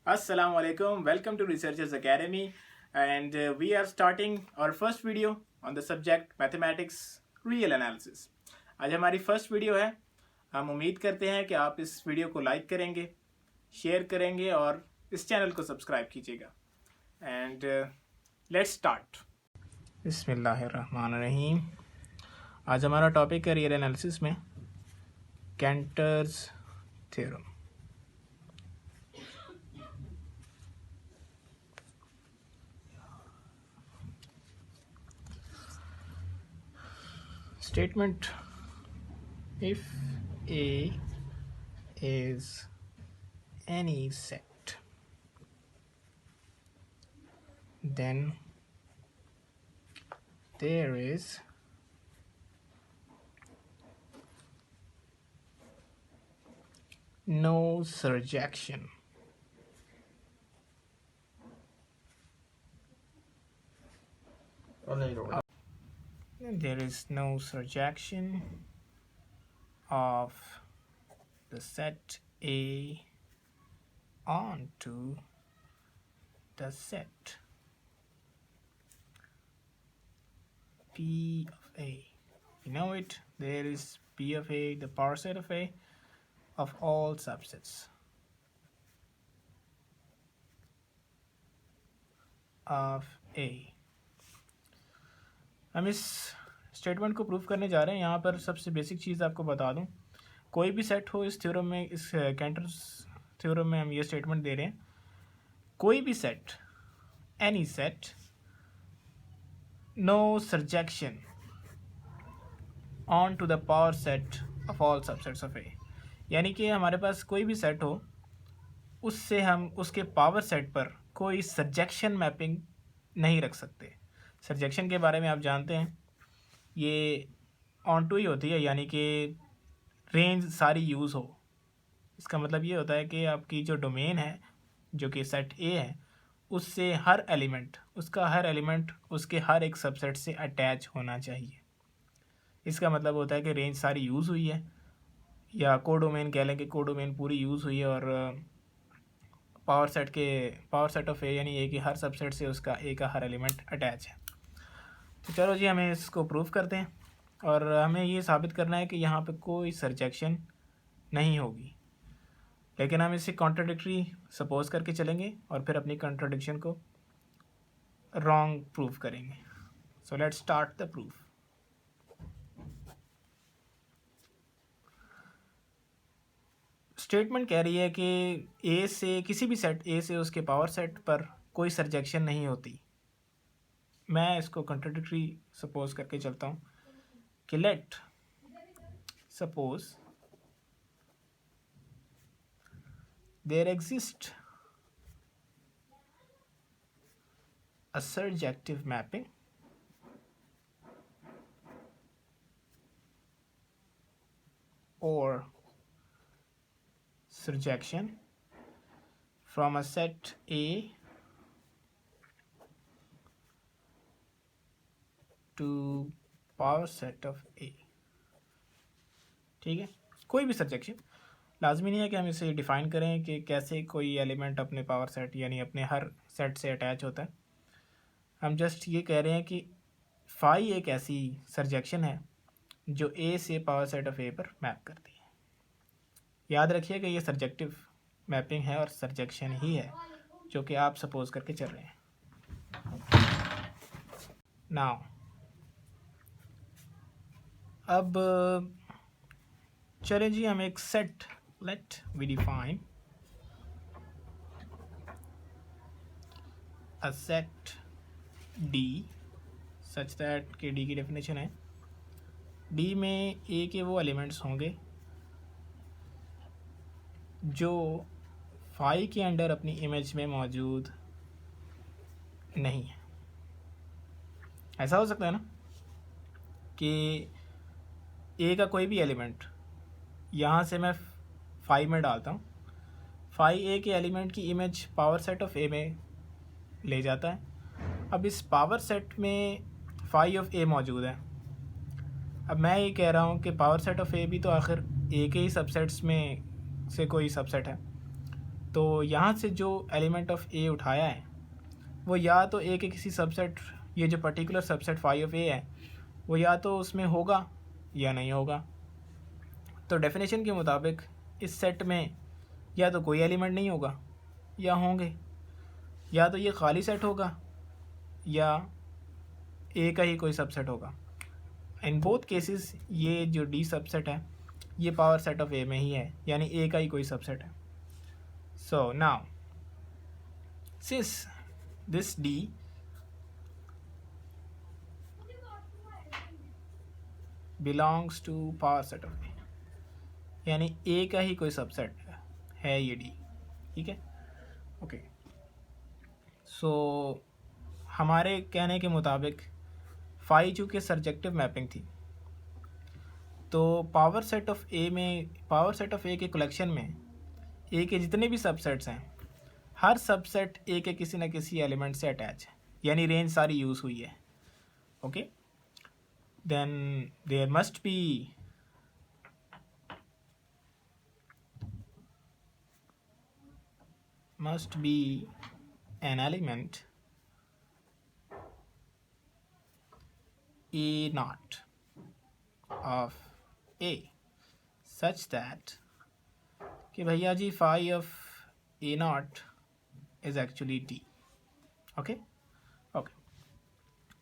Assalamu alaikum. Welcome to Researchers Academy, and we are starting our first video on the subject mathematics real analysis. आज हमारी first video है. हम उम्मीद करते हैं कि आप इस वीडियो को लाइक करेंगे, शेयर करेंगे और इस चैनल को सब्सक्राइब कीजिएगा. And let's start. बिस्मिल्लाहिर्रहमानिर्रहीम. आज हमारा टॉपिक है रियल एनालिसिस में कैंटर्स theorem. Statement: if A is any set, then there is no surjection of the set A onto the set P of A. You know it, there is P of A, the power set of A, of all subsets of A. हम इस statement को prove करने जा रहे हैं. यहाँ पर सबसे बेसिक चीज़ आपको बता दूँ, कोई भी सेट हो इस थ्योरम में, इस कैंटर्स थ्योरम में हम ये स्टेटमेंट दे रहे हैं, कोई भी set, any set, no surjection onto the power set of all subsets of A. यानी कि हमारे पास कोई भी सेट हो, उससे हम उसके पावर सेट पर कोई सरजेक्शन मैपिंग नहीं रख सकते. सरजेक्शन के बारे में आप जानते हैं, ये ऑन टू ही होती है, यानी कि रेंज सारी यूज़ हो. इसका मतलब ये होता है कि आपकी जो डोमेन है, जो कि सेट ए है, उससे हर एलिमेंट, उसका हर एलिमेंट उसके हर एक सबसेट से अटैच होना चाहिए. इसका मतलब होता है कि रेंज सारी यूज़ हुई है, या कोडोमेन कह लें कि कोडोमेन पूरी यूज़ हुई है, और पावर सेट ऑफ ए यानी ए की हर सबसेट से उसका ए का हर एलिमेंट अटैच है. तो चलो जी, हमें इसको प्रूफ करते हैं, और हमें ये साबित करना है कि यहाँ पे कोई सरजेक्शन नहीं होगी. लेकिन हम इसे कॉन्ट्राडिक्टरी सपोज करके चलेंगे और फिर अपनी कॉन्ट्राडिक्शन को रॉन्ग प्रूफ करेंगे. So let's start the proof. Statement कह रही है कि ए से, किसी भी सेट ए से उसके पावर सेट पर कोई सरजेक्शन नहीं होती. मैं इसको कॉन्ट्राडिक्टरी सपोज करके चलता हूँ कि let suppose there exist a surjective mapping or surjection from a set A to power set of A. ठीक है, कोई भी सरजेक्शन. लाजमी नहीं है कि हम इसे डिफ़ाइन करें कि कैसे कोई एलिमेंट अपने पावर सेट यानी अपने हर सेट से अटैच होता है. हम जस्ट ये कह रहे हैं कि फाई एक ऐसी सरजेक्शन है जो ए से पावर सेट ऑफ ए पर मैप करती है. याद रखिए कि ये सरजेक्टिव मैपिंग है और सरजेक्शन ही है जो कि आप सपोज करके चल रहे हैं. नाउ अब चले जी, हम एक set, let we define a set D such that के D की डेफिनेशन है, D में A के वो एलिमेंट्स होंगे जो फाई के अंडर अपनी इमेज में मौजूद नहीं है. ऐसा हो सकता है ना कि ए का कोई भी एलिमेंट यहाँ से मैं फाई में डालता हूँ, फाई ए के एलिमेंट की इमेज पावर सेट ऑफ ए में ले जाता है. अब इस पावर सेट में फाई ऑफ ए मौजूद है. अब मैं ये कह रहा हूँ कि पावर सेट ऑफ ए भी तो आखिर ए के ही सबसेट्स में से कोई सबसेट है. तो यहाँ से जो एलिमेंट ऑफ ए उठाया है वो या तो ए के किसी सबसेट, ये जो पर्टिकुलर सबसेट फाई ऑफ ए है वो या तो उसमें होगा या नहीं होगा। तो डेफिनेशन के मुताबिक इस सेट में या तो कोई एलिमेंट नहीं होगा या होंगे, या तो ये खाली सेट होगा या ए का ही कोई सबसेट होगा। इन बोथ केसेस ये जो डी सबसेट है ये पावर सेट ऑफ ए में ही है, यानी ए का ही कोई सबसेट है। So now since this D belongs to power set of A, यानी ए का ही कोई सबसेट है ये डी, ठीक है, ओके। सो हमारे कहने के मुताबिक फाई चूँकि सरजेक्टिव मैपिंग थी, तो पावर सेट ऑफ ए में, पावर सेट ऑफ ए के कलेक्शन में ए के जितने भी सबसेट्स हैं हर सबसेट ए के किसी न किसी एलिमेंट से अटैच है, यानी रेंज सारी यूज़ हुई है, okay. Then there must be an element A naught of A such that कि भैया जी phi of A naught is actually D, okay, okay,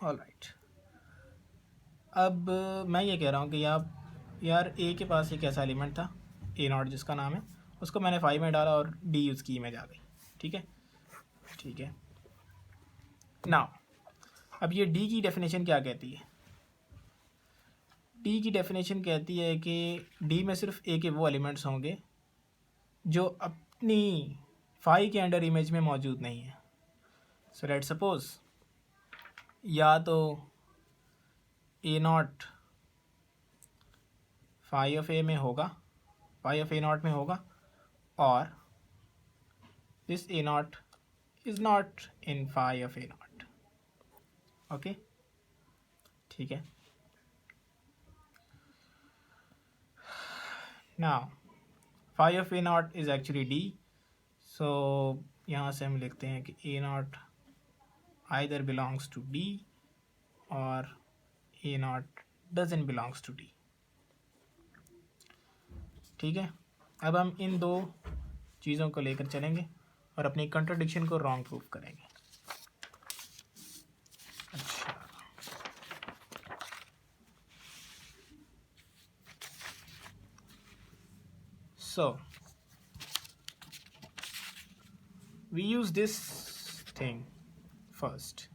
all right। अब मैं ये कह रहा हूँ कि यार A के पास एक ऐसा एलिमेंट था A naught जिसका नाम है, उसको मैंने phi में डाला और D उसकी इमेज आ गई, ठीक है, ठीक है। नाउ अब ये डी की डेफिनेशन क्या कहती है? डी की डेफिनेशन कहती है कि डी में सिर्फ ए के वो एलिमेंट्स होंगे जो अपनी फाई के अंडर इमेज में मौजूद नहीं है। सो लेट्स सपोज या तो ए नॉट फाई ऑफ ए में होगा, फाई ऑफ ए नॉट में होगा, और this A not is not in phi of a naught, okay, ठीक है। now phi of a naught is actually D, so यहाँ से हम लिखते हैं कि a naught either belongs to D or a naught doesn't belongs to D, ठीक है। अब हम इन दो चीज़ों को लेकर चलेंगे और अपनी कंट्राडिक्शन को रॉन्ग प्रूफ करेंगे। अच्छा, so we use this thing first.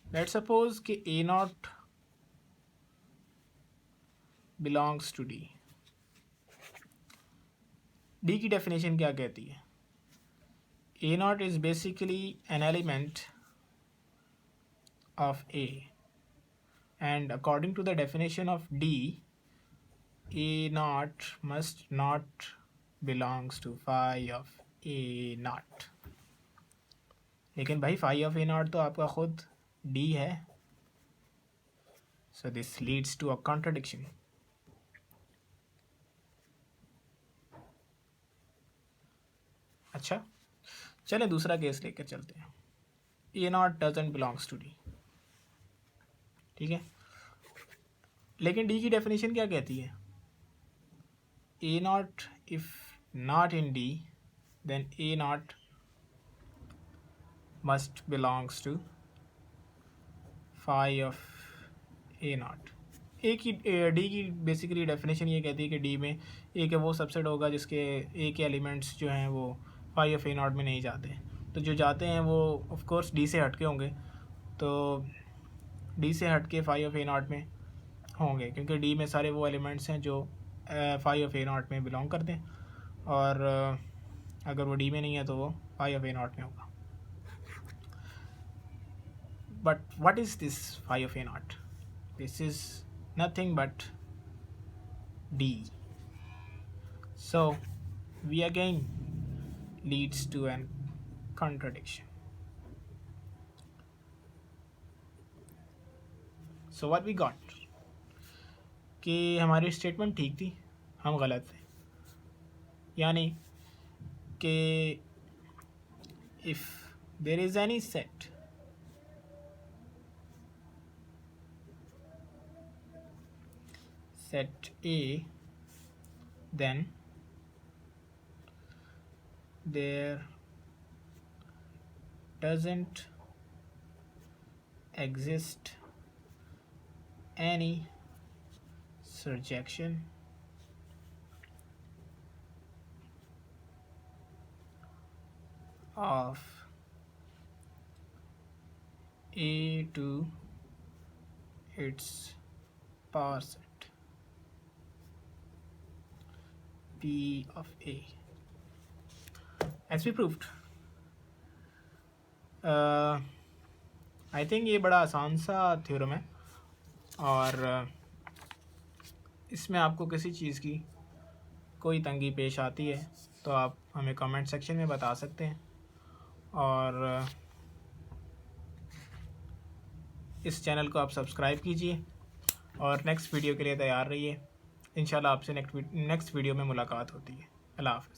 Let's suppose कि A not belongs to D. D की डेफिनेशन क्या कहती है? A naught is basically an element of A, and according to the definition of D, A naught must not belongs to phi of A naught। लेकिन भाई phi of A naught तो आपका खुद D है, so this leads to a contradiction। अच्छा, चलें दूसरा case लेकर चलते हैं। A not doesn't belongs to D, ठीक है, लेकिन डी की डेफिनेशन क्या कहती है? A not if not in D then A not must belongs to phi of A not. D की बेसिकली डेफिनेशन ये कहती है कि डी में ए के वो सबसेट होगा जिसके ए के एलिमेंट्स जो हैं वो फाई ऑफ ए नॉट में नहीं जाते, तो जो जाते हैं वो ऑफ कोर्स डी से हटके होंगे, तो डी से हटके फाई ऑफ ए नॉट में होंगे, क्योंकि डी में सारे वो एलिमेंट्स हैं जो फाई ऑफ ए नॉट में बिलोंग करते हैं, और अगर वो डी में नहीं है तो वो फाई ऑफ ए नॉट में होगा। But what is this phi of A naught? This is nothing but D. So we again leads to an contradiction। So what we got कि हमारी स्टेटमेंट ठीक थी, हम गलत थे, यानी कि if there is any set A, then there doesn't exist any surjection of A to its power set P of A, as we proved. I think ये बड़ा आसान सा थ्योरम है, और इसमें आपको किसी चीज़ की कोई तंगी पेश आती है तो आप हमें कमेंट सेक्शन में बता सकते हैं, और इस चैनल को आप सब्सक्राइब कीजिए और नेक्स्ट वीडियो के लिए तैयार रहिए। इंशाल्लाह आपसे नेक्स्ट वीडियो में मुलाकात होती है। अल्लाह हाफ़िज़।